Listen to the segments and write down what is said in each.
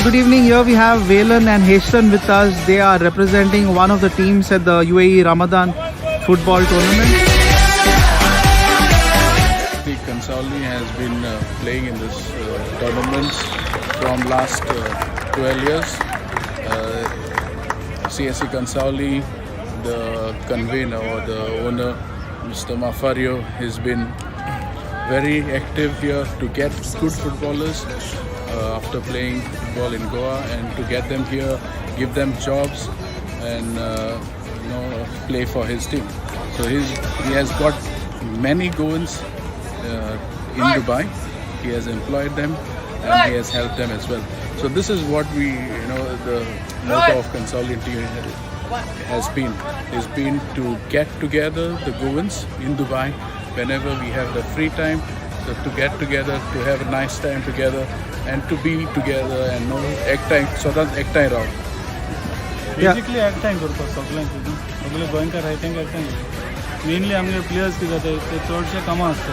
good evening. Here we have Velan and Heshtan with us. They are representing one of the teams at the UAE Ramadan football tournament. Consauli has been playing in this tournament from last 12 years. CSC Consauli, the convener or the owner, Mr. Mafario, has been very active here to get good footballers after playing football in Goa, and to get them here, give them jobs, and play for his team. So he has got many Goans in Dubai. He has employed them and he has helped them as well. So this is what the motto of Consauli team has been to get together the Goans in Dubai whenever we have the free time, so to get together, to have a nice time together, and to be together and एकटाय राव. Basically एकटाय करता सगळ्यांक सगळे गोंयकार आहाय तांकां एकटाय mainly आमगे प्लेयर्स कितें जाता ते चडशे कामां आसता.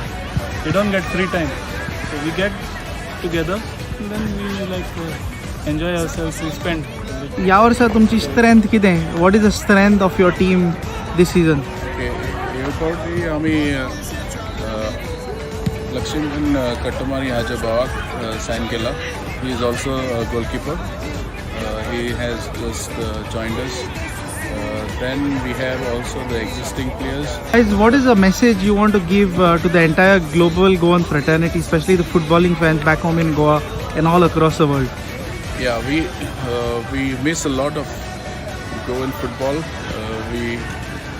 We don't get free time, so we get together then we like enjoy ourselves, we spend. ह्या वर्सा तुमची स्ट्रेंथ कितें? What is the strength of your team this season? ह्या फावटी आमी लक्ष्मण कट्टमारी हाच्या भावाक सायन केला. He is also goalkeeper. He has just joined us. Then we have also the existing players. Guys, what is the message you want to give to the entire global Goan fraternity, especially the footballing fans back home in Goa and all across the world? Yeah, we miss a lot of Goan football.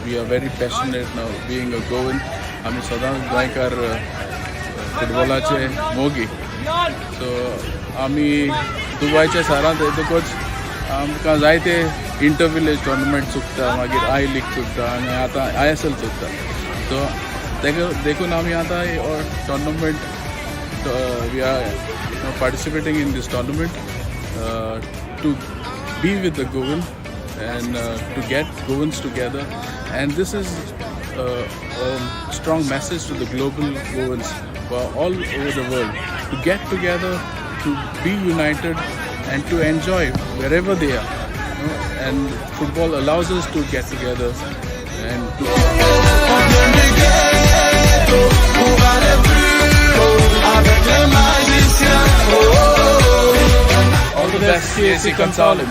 We are very passionate now being a Goan. आमी सदांच गोंयकार फुटबॉलाचे मोगी. सो आमी दुबयच्या शारांत येतकच आमकां जायते inter village tournament चुकता, मागीर आय लीग चुकता आनी आतां ISL चुकता. सो तेका देखून आमी आतां tournament we are participating in this tournament to be with the Goan and to get Goans together, and this is a strong message to the global Goans all over the world to get together, to be united and to enjoy wherever they are, and football allows us to get together and to all the best, CSC Consauli.